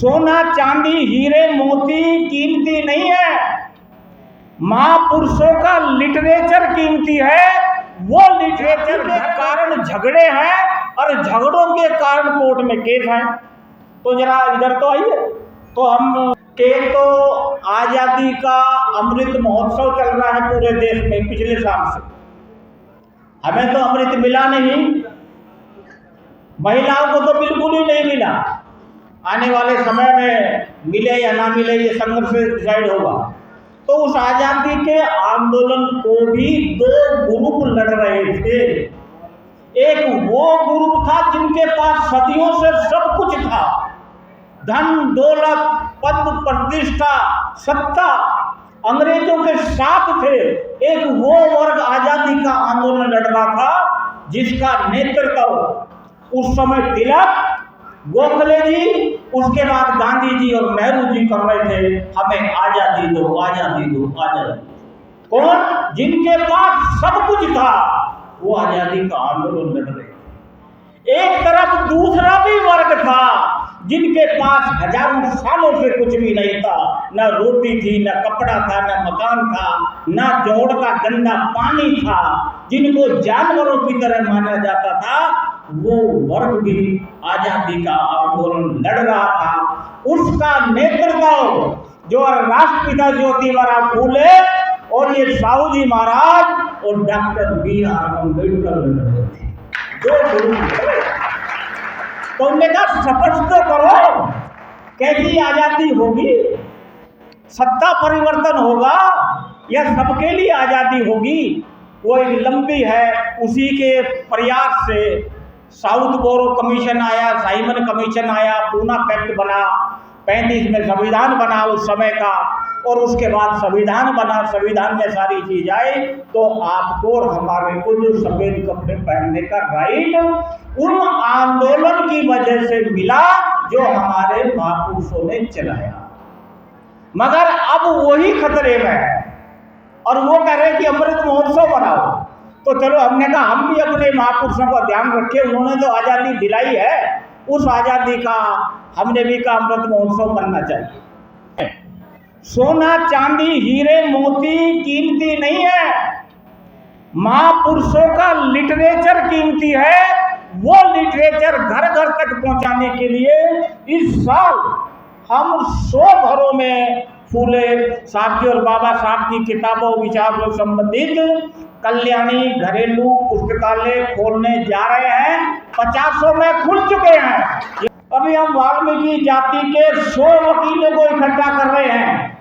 सोना चांदी हीरे मोती कीमती नहीं है, महापुरुषों का लिटरेचर कीमती है। वो लिटरेचर के कारण झगड़े हैं और झगड़ों के कारण कोर्ट में केस है। तो जरा इधर तो आइए। तो हम के तो आजादी का अमृत महोत्सव चल रहा है पूरे देश में पिछले साल से। हमें तो अमृत मिला नहीं, महिलाओं को तो बिल्कुल ही नहीं मिला। आने वाले समय में मिले या ना मिले ये संघर्ष से डिसाइड होगा। तो उस आजादी के आंदोलन को भी दो ग्रुप लड़ रहे थे। एक वो ग्रुप था जिनके पास सदियों से सब कुछ था, धन दौलत पद प्रतिष्ठा सत्ता अंग्रेजों के साथ थे। एक वो वर्ग आजादी का आंदोलन लड़ रहा था जिसका नेतृत्व उस समय तिलक, गोखले जी, उसके बाद गांधी जी और नेहरू जी कर रहे थे। हमें आजादी दो, आजादी दो, आजादी। कौन? जिनके पास सब कुछ था वो आजादी का आंदोलन लड़ रहे थे। एक तरफ दूसरा भी वर्ग था जिनके पास हजारों सालों से कुछ भी नहीं था, न रोटी थी, न कपड़ा था, न मकान था, न जोड़ का गंदा पानी था, जिनको जानवरों की तरह माना जाता था। वो वर्ग भी आजादी का आंदोलन लड़ रहा था। उसका नेतृत्व जो राष्ट्रपिता ज्योतिबा फूले और ये साहू जी महाराज और डॉक्टर B.R. अम्बेडकर लड़ रहे थे। दो गुरु। तो उन्होंने कहा शपथ तो करो, कैसी आजादी होगी, सत्ता परिवर्तन होगा या सबके लिए आजादी होगी। वो एक लंबी है। उसी के प्रयास से साउथ बोरो कमीशन आया, साइमन कमीशन आया, पूना पैक्ट बना, 35 में संविधान बना उस समय का, और उसके बाद संविधान बना। संविधान में सारी चीज आई तो आपको और हमारे को जो सफेद कपड़े पहनने का राइट उन आंदोलन की वजह से मिला जो हमारे महापुरुषों ने चलाया। मगर अब वही खतरे में है और वो कह रहे हैं कि अमृत महोत्सव बनाओ। तो चलो, हमने कहा हम भी अपने महापुरुषों का ध्यान रखें, उन्होंने तो आजादी दिलाई है, उस आजादी का हमने भी कहा अमृत महोत्सव बनना चाहिए। सोना चांदी हीरे मोती कीमती नहीं है, महापुरुषों का लिटरेचर कीमती है। वो लिटरेचर घर घर तक पहुंचाने के लिए इस साल हम 100 घरों में फूले साहब की और बाबा साहब की किताबों विचारों से संबंधित कल्याणी घरेलू पुस्तकालय खोलने जा रहे हैं। 50 में खुल चुके हैं। अभी हम वाल्मीकि जाति के 100 वकीलों को इकट्ठा कर रहे हैं।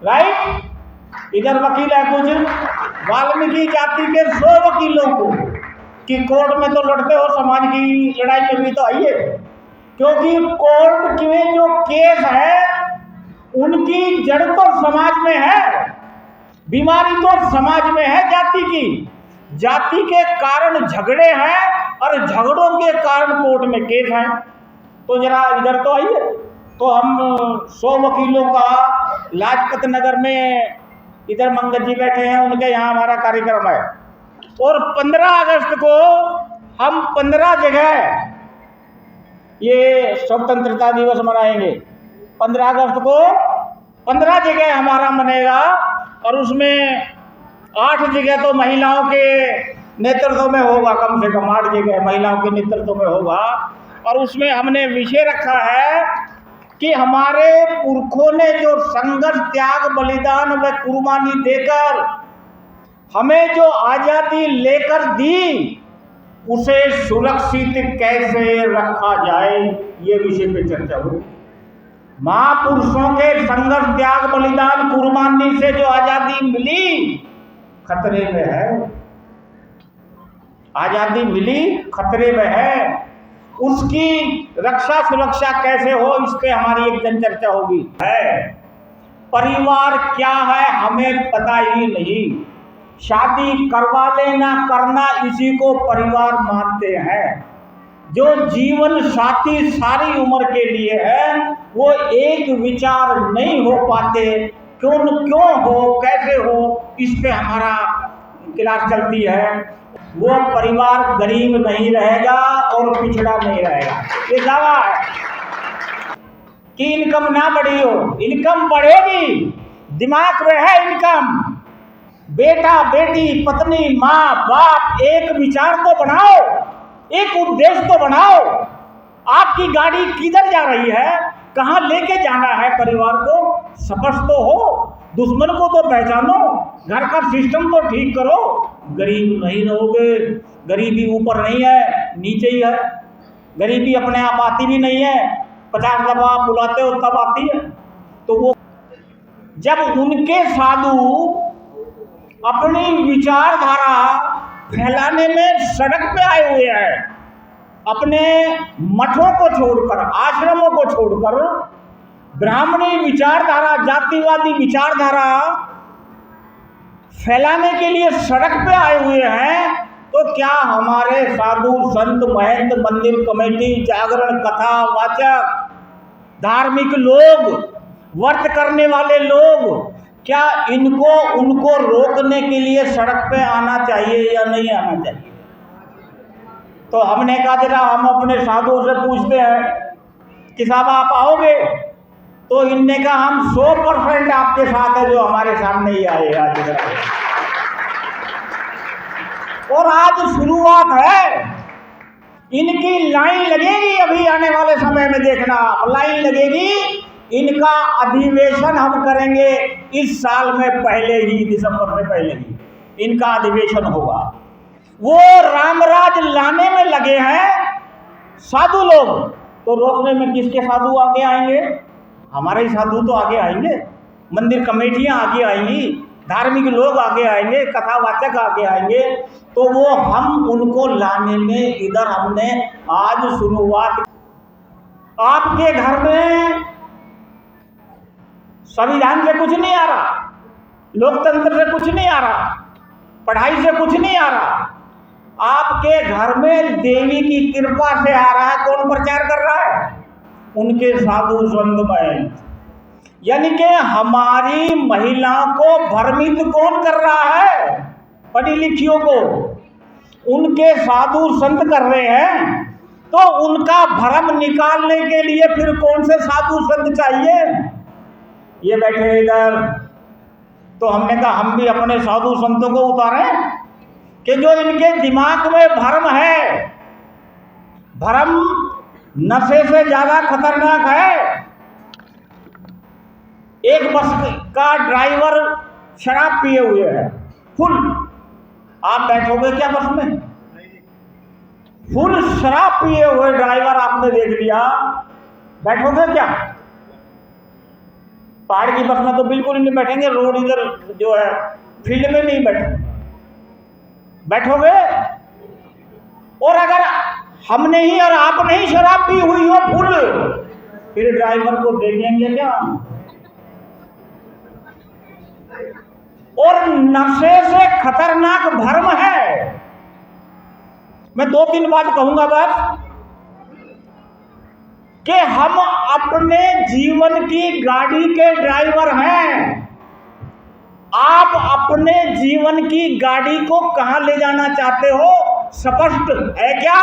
राइट, इधर वकील है कुछ, वाल्मीकि जाति के 100 वकीलों को कि कोर्ट में तो लड़ते हो, समाज की लड़ाई में भी तो आइए, क्योंकि कोर्ट के जो केस है उनकी जड़ तो समाज में है, बीमारी तो समाज में है जाति की। जाति के कारण झगड़े हैं और झगड़ों के कारण कोर्ट में केस है। तो जरा इधर तो आइए। तो हम 100 वकीलों का लाजपत नगर में, इधर मंगल जी बैठे हैं, उनके यहाँ हमारा कार्यक्रम है। और 15 अगस्त को हम 15 जगह ये स्वतंत्रता दिवस मनाएंगे। 15 अगस्त को 15 जगह हमारा मनेगा और उसमें 8 जगह तो महिलाओं के नेतृत्व में होगा, कम से कम 8 जगह महिलाओं के नेतृत्व में होगा। और उसमें हमने विषय रखा है कि हमारे पुरखों ने जो संघर्ष, त्याग, बलिदान व कुर्बानी देकर हमें जो आज़ादी लेकर दी, उसे सुरक्षित कैसे रखा जाए, ये विषय पे चर्चा हुई। महापुरुषों के संघर्ष, त्याग, बलिदान, कुर्बानी से जो आजादी मिली खतरे में है। आजादी मिली खतरे में है। उसकी रक्षा सुरक्षा कैसे हो, इस पे हमारी एक जन चर्चा होगी। है परिवार क्या है हमें पता ही नहीं, शादी करवा लेना करना इसी को परिवार मानते हैं। जो जीवन साथी सारी उम्र के लिए है वो एक विचार नहीं हो पाते, क्यों हो, कैसे हो, इस पे हमारा क्लास चलती है। वो परिवार गरीब नहीं रहेगा और पिछड़ा नहीं रहेगा, ये दावा है। कि इनकम ना बढ़ी हो, इनकम बढ़ेगी, दिमाग में है इनकम। बेटा बेटी पत्नी माँ बाप एक विचार तो बनाओ, एक उद्देश्य तो बनाओ। आपकी गाड़ी किधर जा रही है, कहाँ लेके जाना है परिवार को, स्पष्ट तो हो। दुश्मन को तो पहचानो, घर का सिस्टम तो ठीक करो। गरीब नहीं रहोगे, गरीबी ऊपर नहीं है नीचे ही है। गरीबी अपने आप आती भी नहीं है, 50 दफा आप बुलाते हो तब आती है। तो वो जब उनके साधु अपनी विचारधारा फैलाने में सड़क पे आए हुए हैं, अपने मठों को छोड़कर, आश्रमों को छोड़कर ब्राह्मणी विचारधारा, जातिवादी विचारधारा फैलाने के लिए सड़क पे आए हुए हैं, तो क्या हमारे साधु संत महंत मंदिर कमेटी जागरण कथा वाचक धार्मिक लोग, व्रत करने वाले लोग, क्या इनको उनको रोकने के लिए सड़क पे आना चाहिए या नहीं आना चाहिए? तो हमने कहा जरा हम अपने साधुओं से पूछते हैं कि साहब आप आओगे? तो इनने कहा हम 100% आपके साथ है, जो हमारे सामने ही आए आज। और आज शुरुआत है, इनकी लाइन लगेगी अभी आने वाले समय में, देखना आप, लाइन लगेगी। इनका अधिवेशन हम करेंगे इस साल में, पहले ही दिसंबर से पहले ही इनका अधिवेशन होगा। वो रामराज लाने में लगे हैं साधु लोग, तो रोकने में किसके साधु आगे आएंगे? हमारे ही साधु तो आगे आएंगे, मंदिर कमेटियां आगे आएंगी, धार्मिक लोग आगे आएंगे, कथावाचक आगे आएंगे। तो वो हम उनको लाने में इधर हमने आज शुरुआत। आपके घर में संविधान से कुछ नहीं आ रहा, लोकतंत्र से कुछ नहीं आ रहा, पढ़ाई से कुछ नहीं आ रहा, आपके घर में देवी की कृपा से आ रहा है। कौन प्रचार कर रहा है? उनके साधु संत महंत। यानी कि हमारी महिलाओं को भ्रमित कौन कर रहा है? पढ़ी लिखियों को उनके साधु संत कर रहे हैं। तो उनका भ्रम निकालने के लिए फिर कौन से साधु संत चाहिए? ये बैठे इधर। तो हमने कहा हम भी अपने साधु संतों को उतारें कि जो इनके दिमाग में भ्रम है, भ्रम नशे से ज्यादा खतरनाक है। एक बस का ड्राइवर शराब पिए हुए है फुल, आप बैठोगे क्या बस में? फुल शराब पिए हुए ड्राइवर आपने देख लिया, बैठोगे क्या? पहाड़ की बस में तो बिल्कुल नहीं बैठेंगे, रोड इधर जो है फील्ड में नहीं बैठोगे। और अगर हमने ही और आपने ही शराब पी हुई हो फुल, फिर ड्राइवर को देखेंगे क्या? और नशे से खतरनाक भ्रम है। मैं 2-3 बात कहूंगा बस, कि हम अपने जीवन की गाड़ी के ड्राइवर हैं। आप अपने जीवन की गाड़ी को कहां ले जाना चाहते हो, स्पष्ट है क्या?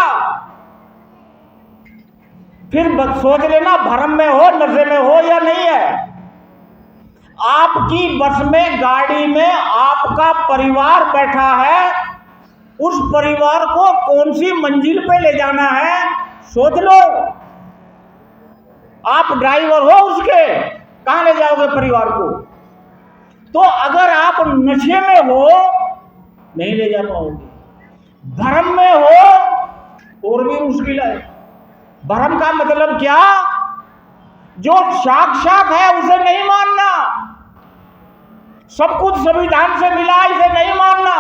फिर सोच लेना भ्रम में हो, नशे में हो या नहीं है। आपकी बस में, गाड़ी में आपका परिवार बैठा है, उस परिवार को कौन सी मंजिल पे ले जाना है सोच लो। आप ड्राइवर हो उसके, कहां ले जाओगे परिवार को? तो अगर आप नशे में हो नहीं ले जा पाओगे, भ्रम में हो और भी मुश्किल है। भ्रम का मतलब क्या? जो साक्षात है उसे नहीं मानना, सब कुछ संविधान से मिला इसे नहीं मानना,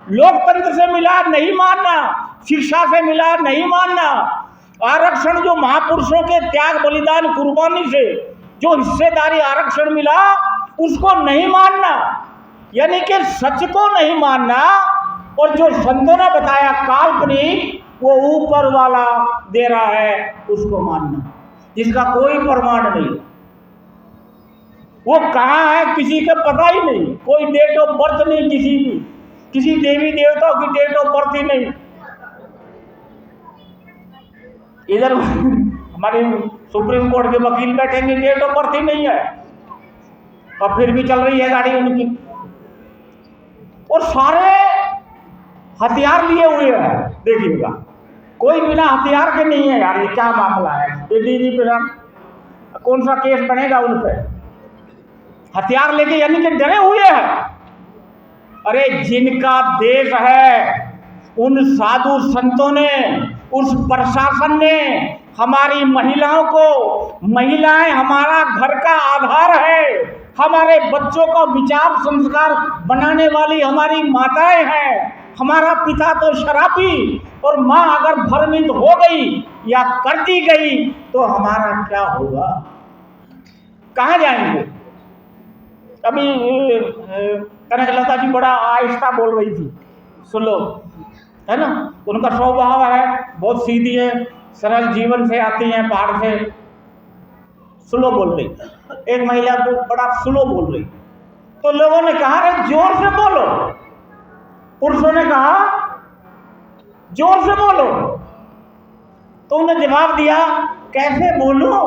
लोकतंत्र से मिला नहीं मानना, शिक्षा से मिला नहीं मानना, आरक्षण जो महापुरुषों के त्याग बलिदान कुर्बानी से जो हिस्सेदारी आरक्षण मिला उसको नहीं मानना, यानी कि सच को नहीं मानना। और जो संतों ने बताया काल्पनिक, वो ऊपर वाला दे रहा है उसको मानना, जिसका कोई प्रमाण नहीं, वो कहाँ है किसी का पता ही नहीं, कोई डेट ऑफ बर्थ नहीं किसी की, किसी देवी देवताओं की डेट ऑफ बर्थ ही नहीं। इधर हमारी सुप्रीम कोर्ट के वकील बैठेंगे, डेट ऑफ बर्थ ही नहीं है और फिर भी चल रही है गाड़ी उनकी। और सारे हथियार लिए हुए हैं, देखिएगा कोई बिना हथियार के नहीं है यार। ये क्या मामला है? ये डीजीपी साहब कौन सा केस बनेगा उन पे? हथियार लेके यानी कि डरे हुए हैं। अरे जिनका देश है उन साधु संतों ने, उस प्रशासन ने हमारी महिलाओं को, महिलाएं हमारा घर का आधार है, हमारे बच्चों का विचार संस्कार बनाने वाली हमारी माताएं हैं। हमारा पिता तो शराबी और माँ अगर भ्रमित हो गई या कर दी गई तो हमारा क्या होगा? कहाँ जाएंगे? अभी कनकलता जी बड़ा आहिस्ता बोल रही थी, सुन लो, है ना। उनका स्वभाव है, बहुत सीधी है, सरल जीवन से आती हैं, पहाड़ से। स्लो बोल रही, एक महिला को बड़ा स्लो बोल रही, तो लोगों ने कहा अरे जोर से बोलो। पुरुषों ने कहा जोर से बोलो, तो उन्हें जवाब दिया कैसे बोलूं?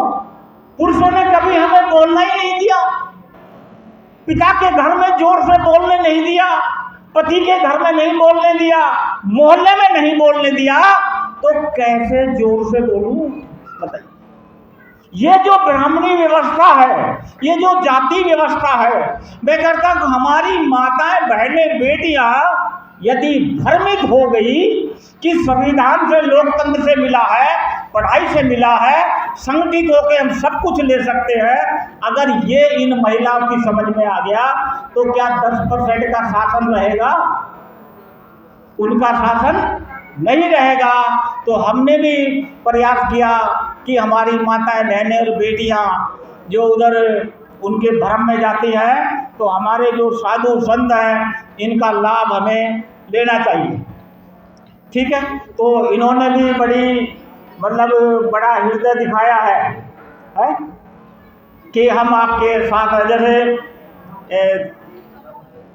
पुरुषों ने कभी हमें बोलना ही नहीं दिया, पिता के घर में जोर से बोलने नहीं दिया, पति के घर में नहीं बोलने दिया, मोहल्ले में नहीं बोलने दिया, तो कैसे जोर से बोलूं? बताइए। ये जो ब्राह्मणी व्यवस्था है, ये जो जाति व्यवस्था है, मैं कहता हूं हमारी माताएं, बहनें, बेटियां यदि भ्रमित हो गई कि संविधान से, लोकतंत्र से मिला है, पढ़ाई से मिला है, संगठित होकर हम सब कुछ ले सकते हैं, अगर ये इन महिलाओं की समझ में आ गया तो क्या 10% का शासन रहेगा? उनका शासन नहीं रहेगा। तो हमने भी प्रयास किया कि हमारी माताएं, बहनें और बेटियां जो उधर उनके भ्रम में जाती हैं, तो हमारे जो साधु संत हैं इनका लाभ हमें लेना चाहिए। ठीक है, तो इन्होंने भी बड़ी मतलब बड़ा हृदय दिखाया है कि हम आपके साथ हैं। जैसे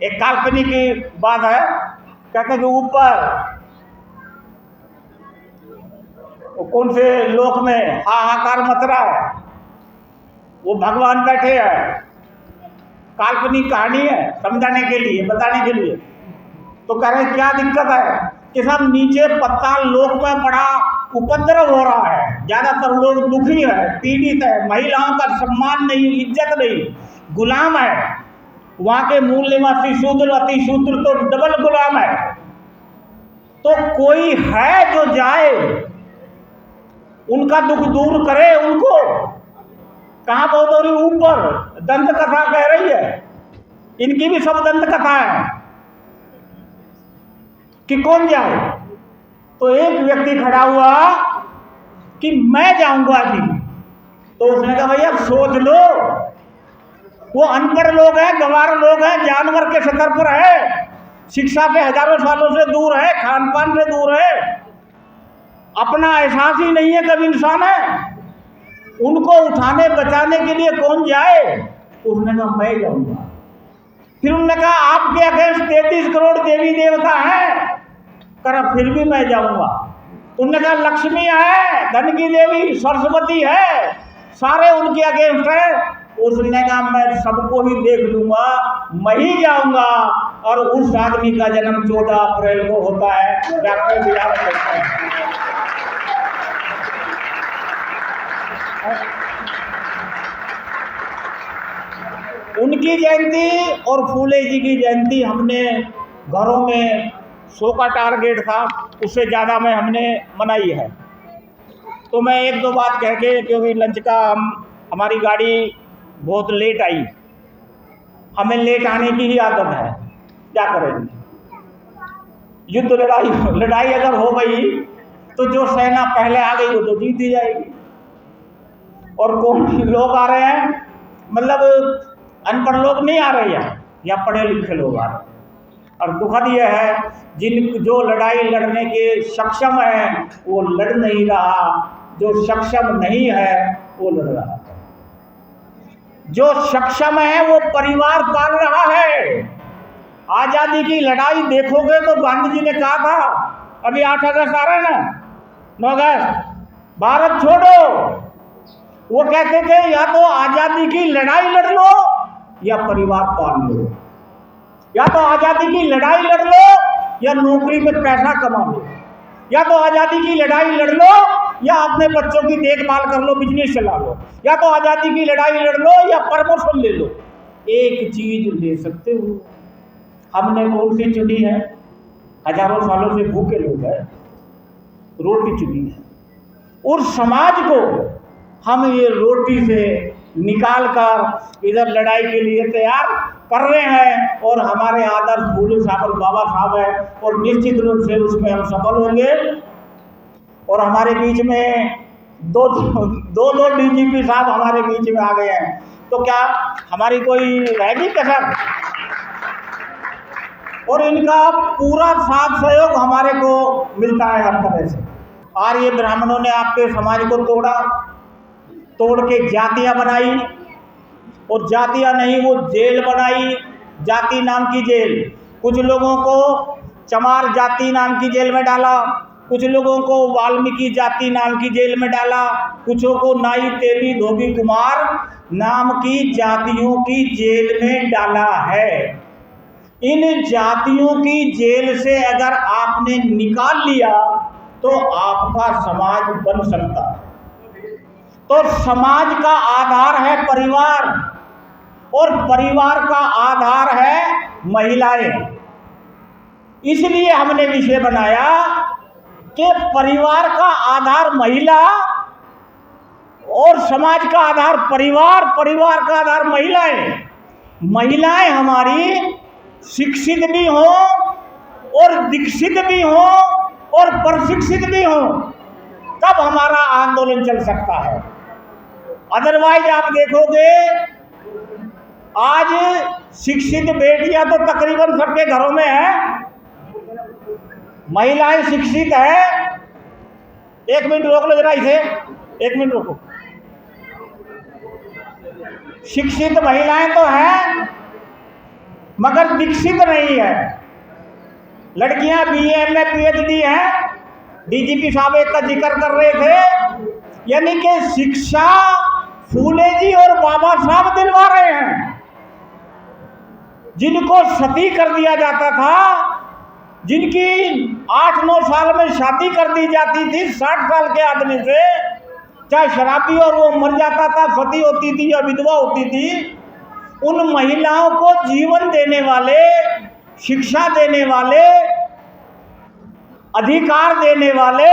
एक काल्पनिक की बात है, कहते हैं कि ऊपर कौन से लोक में हाहाकार मच रहा है, वो भगवान बैठे हैं। काल्पनिक कहानी है, समझाने के लिए, बताने के लिए। तो कह रहे क्या दिक्कत है कि सब नीचे पताल लोक में बड़ा उपद्रव हो रहा है, ज्यादातर लोग दुखी है, पीड़ित है, महिलाओं का सम्मान नहीं, इज्जत नहीं, गुलाम है। वहां के मूल निवासी शूद्र, अति शूद्र तो डबल गुलाम है। तो कोई है जो जाए उनका दुख दूर करे, उनको कहाँ बहुत हो रही? ऊपर दंत कथा कह रही है, इनकी भी सब दंत कथा है कि कौन जाए। तो एक व्यक्ति खड़ा हुआ कि मैं जाऊंगा जी। तो उसने कहा भैया सोच लो, वो अनपढ़ लोग हैं, गंवार लोग हैं, जानवर के स्तर पर है, शिक्षा से हजारों सालों से दूर है, खान पान से दूर है, अपना एहसास ही नहीं है कब इंसान है, उनको उठाने बचाने के लिए कौन जाए? उसने कहा मैं जाऊंगा। फिर उन्होंने कहा आपके अगेंस्ट 33 करोड़ देवी देवता हैं, कर फिर भी मैं जाऊंगा। उन्होंने कहा लक्ष्मी है, धन की देवी, सरस्वती है, सारे उनके अगेंस्ट है। उसने कहा मैं सबको ही देख लूंगा, मैं ही जाऊंगा। और उस आदमी का जन्म 14 अप्रैल को होता है, डॉक्टर बी आर अम्बेडकर। उनकी जयंती और फूले जी की जयंती हमने घरों में 100 का टारगेट था, उससे ज़्यादा में हमने मनाई है। तो मैं एक दो बात कह के, क्योंकि लंच का हमारी गाड़ी बहुत लेट आई, हमें लेट आने की ही आदत है, क्या करेंगे। युद्ध लड़ाई अगर हो गई तो जो सेना पहले आ गई वो तो जीत ही जाएगी। और कौन लोग आ रहे हैं, मतलब अनपढ़ लोग नहीं आ रहे हैं, या पढ़े लिखे लोग आ रहे हैं। और दुखद यह है जिन जो लड़ाई लड़ने के सक्षम है वो लड़ नहीं रहा, जो सक्षम नहीं है वो लड़ रहा है। जो सक्षम है वो परिवार पाल रहा है। आजादी की लड़ाई देखोगे तो गांधी जी ने कहा था, अभी 8 अगस्त आ रहा है ना, 9 अगस्त, भारत छोड़ो, वो कहते थे या तो आजादी की लड़ाई लड़ लो या परिवार पाल लो, या तो आजादी की लड़ाई लड़ लो या नौकरी में पैसा कमा लो, या तो आजादी की लड़ाई लड़ लो या अपने बच्चों की देखभाल कर लो, बिजनेस चला लो, या तो आजादी की लड़ाई लड़ लो या प्रमोशन ले लो। एक चीज ले सकते हो। हमने कौन सी चुनी है? हजारों सालों से भूखे लोग हैं, रोटी चुनी है। और समाज को हम ये रोटी से निकाल कर इधर लड़ाई के लिए तैयार कर रहे हैं, और हमारे आदर्श फूले साहब और बाबा साहब है, और निश्चित रूप से उसमें हम सफल होंगे। और हमारे बीच में दो डीजीपी साहब हमारे बीच में आ गए हैं, तो क्या हमारी कोई रहेगी कसर? और इनका पूरा साथ सहयोग हमारे को मिलता है हर तरह से। और ये ब्राह्मणों ने आपके समाज को तोड़ के जातियां बनाई, और जातियां नहीं, वो जेल बनाई, जाति नाम की जेल। कुछ लोगों को चमार जाति नाम की जेल में डाला, कुछ लोगों को वाल्मीकि जाति नाम की जेल में डाला, कुछों को नाई, तेली, धोबी, कुमार नाम की जातियों की जेल में डाला है। इन जातियों की जेल से अगर आपने निकाल लिया तो आपका समाज बन सकता है। तो समाज का आधार है परिवार, और परिवार का आधार है महिलाएं। इसलिए हमने विषय बनाया कि परिवार का आधार महिला और समाज का आधार परिवार, परिवार का आधार महिलाएं। महिलाएं हमारी शिक्षित भी हों और दीक्षित भी हों और प्रशिक्षित भी हों, तब हमारा आंदोलन चल सकता है। अदरवाइज आप देखोगे आज शिक्षित बेटियां तो तकरीबन सबके घरों में है, महिलाएं शिक्षित है। एक मिनट रोक लो जरा इसे, एक मिनट रोको। शिक्षित महिलाएं तो हैं मगर दीक्षित नहीं है। लड़कियां BA में PhD हैं। डीजीपी साहब एक का जिक्र कर रहे थे, यानी कि शिक्षा फूले जी और बाबा साहब दिलवा रहे हैं। जिनको सती कर दिया जाता था, जिनकी 8-9 साल में शादी कर दी जाती थी 60 साल के आदमी से, चाहे शराबी और वो मर जाता था, सती होती थी या विधवा होती थी, उन महिलाओं को जीवन देने वाले, शिक्षा देने वाले, अधिकार देने वाले,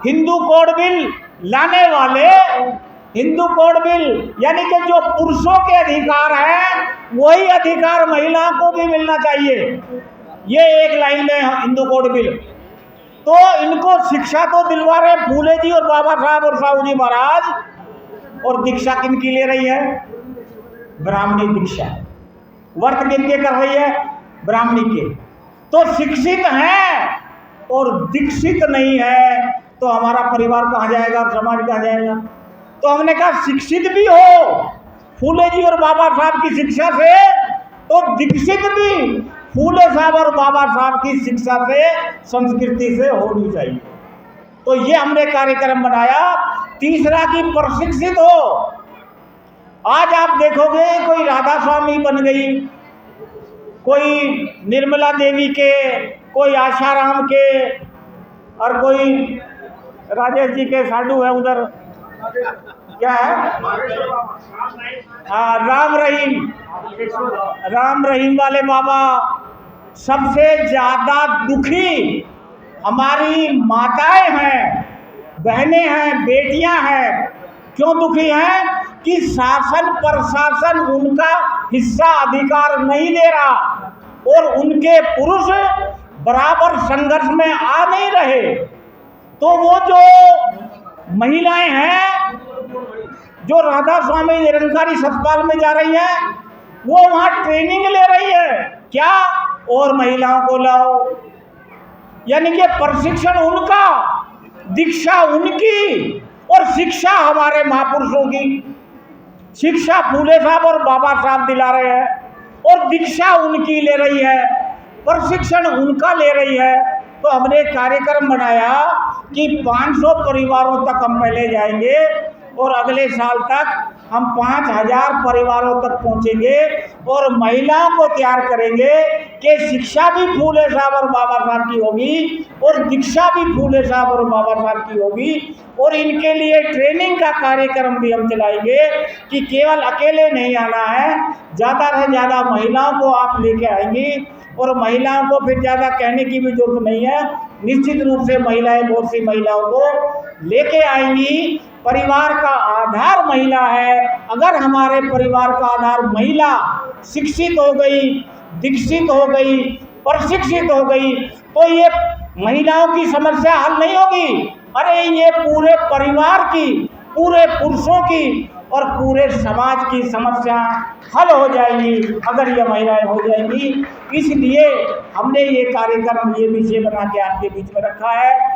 हिंदू कोड बिल लाने वाले, हिंदू कोड बिल यानी कि जो पुरुषों के अधिकार हैं वही अधिकार महिलाओं को भी मिलना चाहिए। ये एक लाइन में हिंदू कोड बिल। तो इनको शिक्षा तो दिलवा रहे फूले जी और बाबा साहब और साहू जी महाराज, और दीक्षा किनकी ले रही है? ब्राह्मणी दीक्षा। व्रत किनके कर रही है? ब्राह्मणी के। तो शिक्षित हैं और दीक्षित नहीं है तो हमारा परिवार कहाँ जाएगा, समाज कहाँ जाएगा? तो हमने कहा शिक्षित भी हो फूले जी और बाबा साहब की शिक्षा से, तो दीक्षित भी फूले साहब और बाबा साहब की शिक्षा से, संस्कृति से होनी चाहिए। तो ये हमने कार्यक्रम बनाया। तीसरा कि प्रशिक्षित हो। आज आप देखोगे कोई राधा स्वामी बन गई, कोई निर्मला देवी के, कोई आशाराम के, और कोई राजेश जी के साधु है उधर, क्या है, हाँ, राम रहीम वाले बाबा। सबसे ज्यादा दुखी हमारी माताएं हैं, बहनें हैं, बेटियां हैं। क्यों दुखी हैं? कि शासन प्रशासन उनका हिस्सा अधिकार नहीं दे रहा और उनके पुरुष बराबर संघर्ष में आ नहीं रहे। तो वो जो महिलाएं हैं जो राधा स्वामी निरंकारी सतपाल में जा रही हैं, वो वहां ट्रेनिंग ले रही है। क्या? और महिलाओं को लाओ, यानी कि प्रशिक्षण उनका, दीक्षा उनकी और शिक्षा हमारे महापुरुषों की। शिक्षा फूले साहब और बाबा साहब दिला रहे हैं और दीक्षा उनकी ले रही है, प्रशिक्षण उनका ले रही है। तो हमने एक कार्यक्रम बनाया कि 500 परिवारों तक हम पहले जाएंगे और अगले साल तक हम 5000 परिवारों तक पहुंचेंगे और महिलाओं को तैयार करेंगे कि शिक्षा भी फूले साहब और बाबा साहब की होगी और दीक्षा भी फूले साहब और बाबा साहब की होगी। और इनके लिए ट्रेनिंग का कार्यक्रम भी हम चलाएंगे कि केवल अकेले नहीं आना है, ज़्यादा से ज़्यादा महिलाओं को आप लेके आएंगी और महिलाओं को फिर ज़्यादा कहने की भी जरूरत नहीं है, निश्चित रूप से महिलाएं बहुत सी महिलाओं को लेके आएंगी। परिवार का आधार महिला है। अगर हमारे परिवार का आधार महिला शिक्षित हो गई, दीक्षित हो गई, प्रशिक्षित हो गई तो ये महिलाओं की समस्या हल नहीं होगी, अरे ये पूरे परिवार की, पूरे पुरुषों की और पूरे समाज की समस्या हल हो जाएगी अगर ये महिलाएं हो जाएंगी। इसलिए हमने ये कार्यक्रम, ये विषय बना के आपके बीच में रखा है।